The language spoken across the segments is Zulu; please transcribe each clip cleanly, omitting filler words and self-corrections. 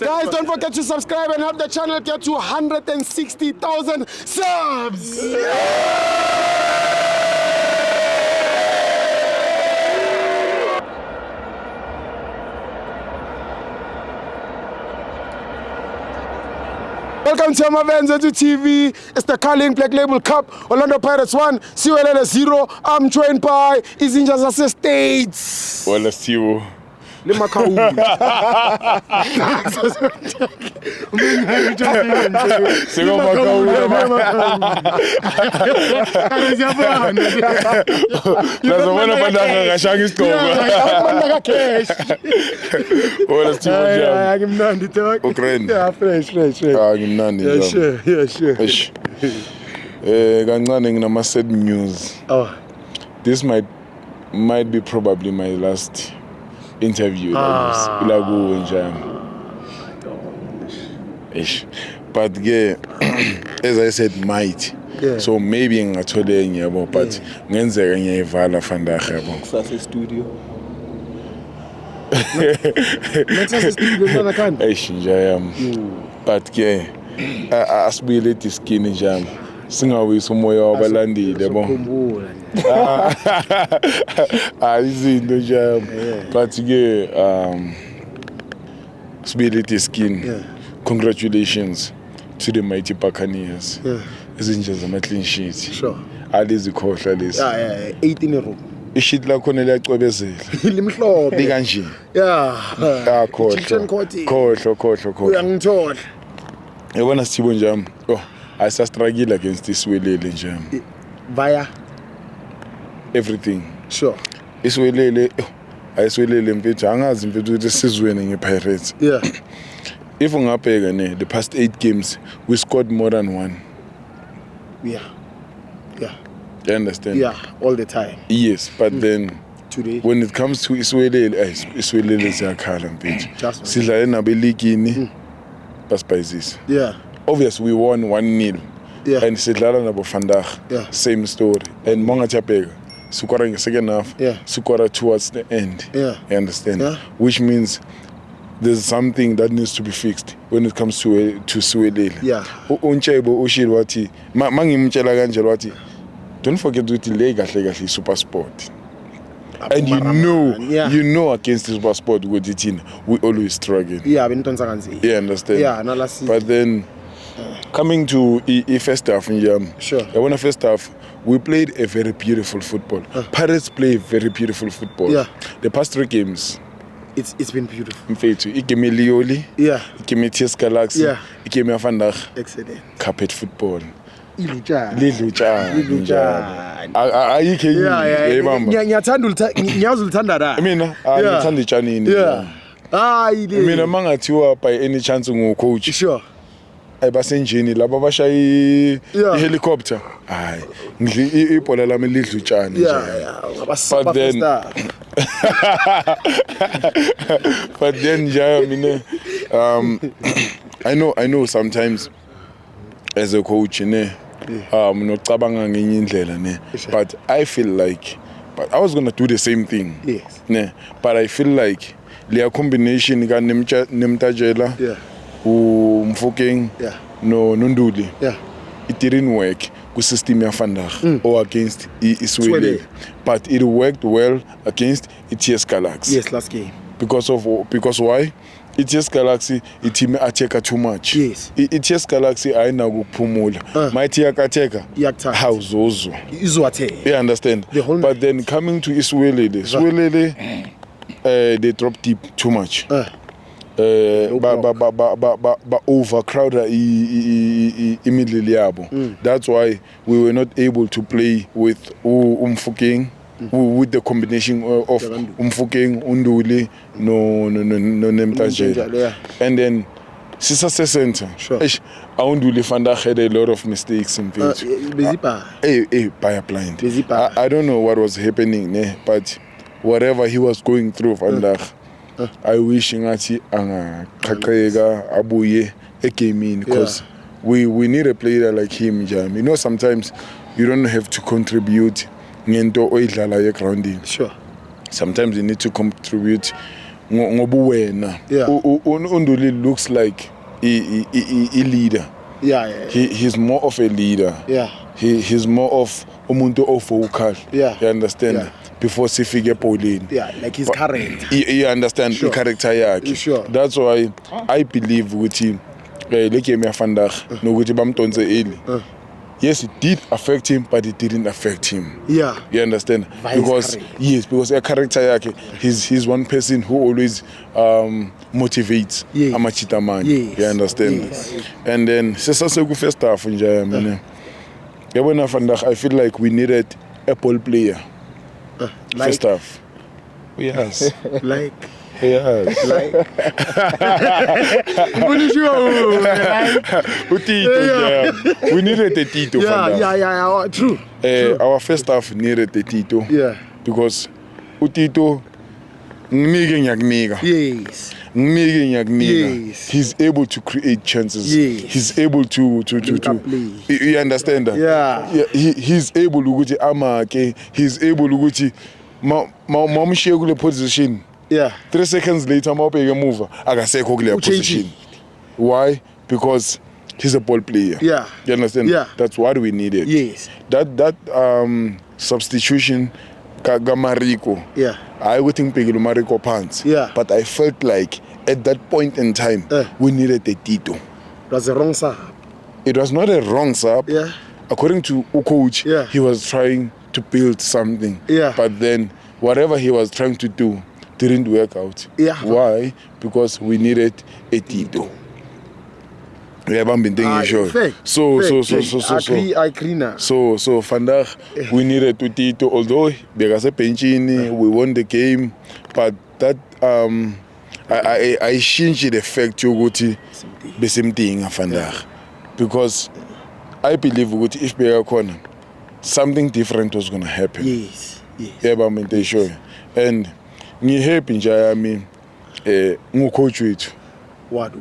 Guys, don't forget to subscribe and help the channel get to 160,000 subs. Welcome to Amavenza TV. It's the Carling Black Label Cup. Orlando Pirates 1, Siwelele 0. I'm joined by Izinja Zase States. Wala siwo. Lima Kauli. Siko Makauli. Nazobona bandanga ngashanga isigqoko. Wala siwo jam. Ngimnandi talk. Ukraine. Yeah, fresh. Ngimnandi Yeah, jam. sure. Eish. Kancane nginama sad news. Oh. This might be probably my last interview like this. Ish. But yeah, as I said, might. Yeah. So maybe ngingathole ngiyabo, but ngenzeka ngiyayivala fandaga yabo. Sase studio. Sase studio ngana kan. Eish njayam. But yeah, asibuyele diskini jam. Singawisa umoya wabalandile bo. Izinto jam. But yeah, Sibili Skin. Yeah. Congratulations to the mighty Buccaneers. Yeah. Izinja zama clean sheet. Sure. Alizikhohla lesi. Yeah, 18 in a row. Ishit lakho liyacwebezela. Limhlobo. Likanje. Yeah. Khohlo. Uyangithola. Yabona Sithibo njami. Oh, I struggle against this Welele njami. Via Everything. sure. Iswelele ayiswelele mfethu angazi mfethu ukuthi sizweni ngePirates. Yeah. If ungabheka ne the past 8 games we scored more than one. Yeah. You understand? Yeah, all the time. Yes, but then Today. when it comes to Iswelele ziyakhala mfethu. Just Sidlale nabo eligini basibhayizisa. Yeah. Obviously we won 1-0. Yeah. And sidlala nabo Vandag. Yeah. Same story. And mongathapeka sukora in the second half. Yeah. Sukora towards the end. Yeah. You understand? Yeah. Which means there's something that needs to be fixed when it comes to Siwelele. Yeah. Unchebo ushilo wathi mangimtshela kanje wathi don't forget ukuthi le kahle super sport. And you know against this super sport with team we always struggle. Yeah, bentonza kanzi. You understand? Yeah, nalasi. But then coming to first half Sure. I want first half we played a very beautiful football. Pirates play very beautiful football. Yeah. The past 3 games It's been beautiful. mfethu igame Lioli, Yeah. igame TS Galaxy, Yeah. igame Vandag, Excellent. carpet football. Ilutshani. Lidlutshani. Ayikho enye bamba. Ngiyazi ulithanda la. Mina ngithanda itshanini. Yeah. Hayi le. Mina mangathiwa by any chance ngucoach. Sure. Ayibasenjini laba abashaya Yeah. ihelicopter. Hayi, ngidli ibhola lami lidlutshani nje. Yeah. But then but then yeah, I know sometimes as a coach nocabanga ngenye indlela ne, but I feel like I was going to do the same thing. Yes. Ne, but I feel like le combination ka Nemtajela, Yeah. Mfokeng, Yeah. no Nduli. Yeah. It didn't work with system ya Vandag or against Iswelele, but it worked well against ETS Galaxy. Yes, last game. Because why? ETS Galaxy team attacker too much. Yes. ETS Galaxy ayina ukuphumula. Mighty yakateka. Iyakuthanda. Hawuzozo. Izwathe. You understand? The whole But then coming to Iswelele, they drop deep too much. Overcrowd middle yabo. That's why we were not able to play with Mfokeng, with the combination of Mfokeng, Unduli, no Nemtajela. Yeah. And then Sisa Center. Sure. Unduli Vandag had a lot of mistakes in pitch. By blind. I don't know what was happening there, but whatever he was going through, Vandag. I wish ngathi angaqhaqeka abuye egamini because we need a player like him jam. You know, sometimes you don't have to contribute ngento oyidlala egroundini. Sure. Sometimes you need to contribute ngobuwena. Unduli looks like a leader. He's more of a leader. He's more of umuntu vocal. You understand? Before sifike polling. Like his character. You understand the character yakhe. Sure. That's why I believe ukuthi leke me Vandag nokuthi bamtonze eli. Yes, it did affect him, but it didn't affect him. You understand? Because a character yakhe, he's one person who always motivates amachita man. You understand? And then sesase ku first half nje mina. Yabona Vandag, I feel like we needed a ball player. First half. Yes. Like Utito, we needed a Tito. True. Our first half needed a Tito. Because Utito, yes. He's able to create chances. He's able to you understand that? He's able to amake. He's able to mamshekule position. 3 seconds later, I'm up a move. I can say position. Why? Because he's a ball player. You understand? That's what we needed. That substitution, Mariko. I would think Mariko pants. But I felt like at that point in time, we needed a Tito. It was a wrong sub. It was not a wrong sub. According to coach, he was trying to build something. But then whatever he was trying to do didn't work out. Why? Because we needed a Tito. We haven't been thinking sure. So I agree now. So Vandag, we needed to Tito, although because a Penchini, we won the game, but that I changed the fact you go to the same thing Vandag. Because I believe if we are corner, something different was gonna happen. Sure. And ngihappy nje yami ngucoach wethu. Wadu.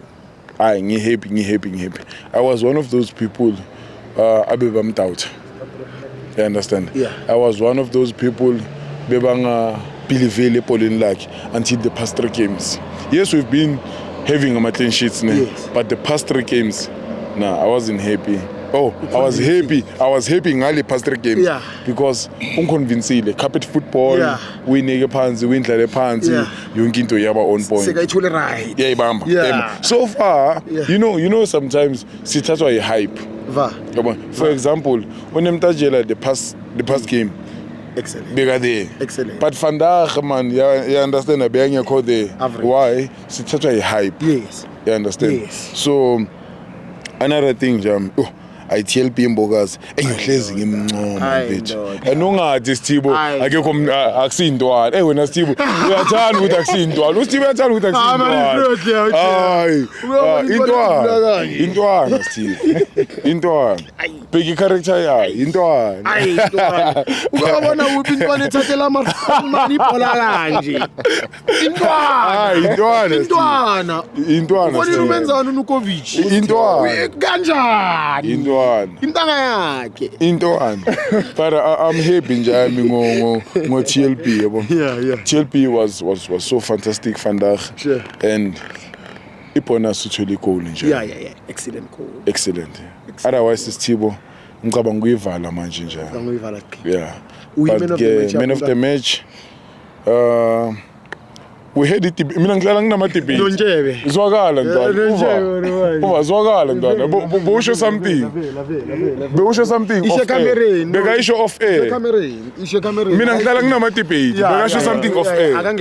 Ngihappy. I was one of those people abebamdoubt. You understand? I was one of those people bebanga believe Pauline like until the past 3 games. Yes, we've been having a clean sheets now, but the past 3 games, I wasn't happy. I was happy ngale past 3 games because unconvincile carpet football winning phansi windlale phansi yonke into yaba on point sekayithule right ibamba so far you know sometimes sithathwa a hype for example when Mtajela the past game excellent bigger there but Vandag man you understand abeyanga call there why sithathwa a hype you understand so another thing I tell Pimbogas, engihlezi ngimncoma mfethu. Ungathi Sithibo akekho akusintwana. Wena Sithibo uyathanda ukuthi akusintwana. uSithibo uyathanda ukuthi akusintwana. Hayi. Intwana Sithibo. Intwana. Bheki character yayo, intwana. Hayi intwana. Ukubona uphi intwana ethathela amani ibhola kanje. Intwana. Intwana. Wona umenzana uNukovic. Intwana. Kanjani? Intanga yakhe. Intwana. But I'm happy nje ngo TLP yabo. TLP was so fantastic Vandag. And ipona suthole goal nje. Excellent goal. Excellent. Otherwise Sithibo ngicabanga uyivala manje nje. But man of the match we had it mina ngidlala nginama-debate Nontshebe zwakala ntwana zwakala ntwana bewusho something bekayisho off air mina ngidlala nginama-debate bekasho something off air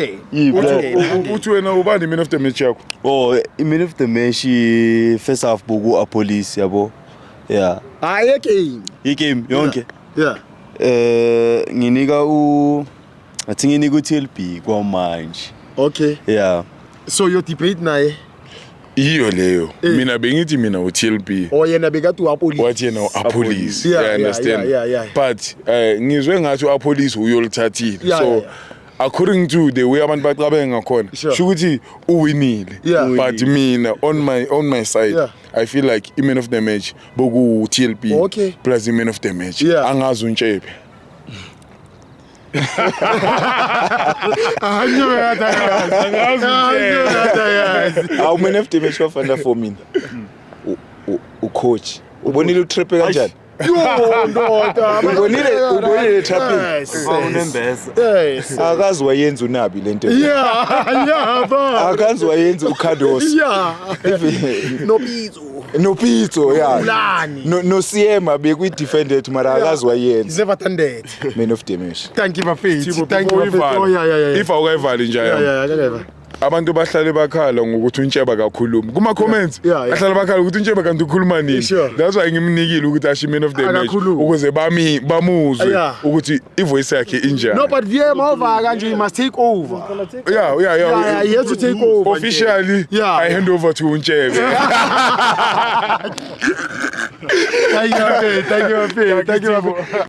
uthi wena ubani man of the match yakho man of the match first half boku apolice yabo game yonke nginika athi nginika uTLB kwamanje. So your debate naye iyo leyo mina bengithi mina uTLB yena bekathi uapolice wathi yena uapolice you understand but ngizwe ngathi uapolice uyolithathile so according to the way abantu bacabanga ngakhona sho ukuthi uwinile but mina on my side I feel like man of the match boku TLB plus man of the match angazi uNtshebe Man of the match wafana for mina. Coach. Ubonile utrip kanjani? Yo, ndoda. Ubonile trapping. Yes. Akazi wayenza uNabi lento. Yeah, ba. Akazi wayenza uKados. Yeah. No Pizzo, yeah. Ulani. No Siema bekwi defended mara akazi wayenza. He's never done that. Man of the match. Thank you, my faith. Thibo, Thank you, my before faith. uyivala. Oh, yeah. If awukayivali nje Yeah. abantu bahlale bakhala ngokuthi uNtsheba kakhuluma kuma comments Yeah. bahlale bakhala ukuthi uNtsheba kanti ukhuluma nini Sure. that's why ngimnikile ukuthi ashi man of the match Akakhulumi. ukuze bamuzwe Yeah. ukuthi ivoice yakhe injani. No, but VM over, kanje, he must take over. Yeah, He has to take over. officially Yeah. I hand over to uNtsheba. Thank you, my faith. Thank you, my faith. Thank you, my faith.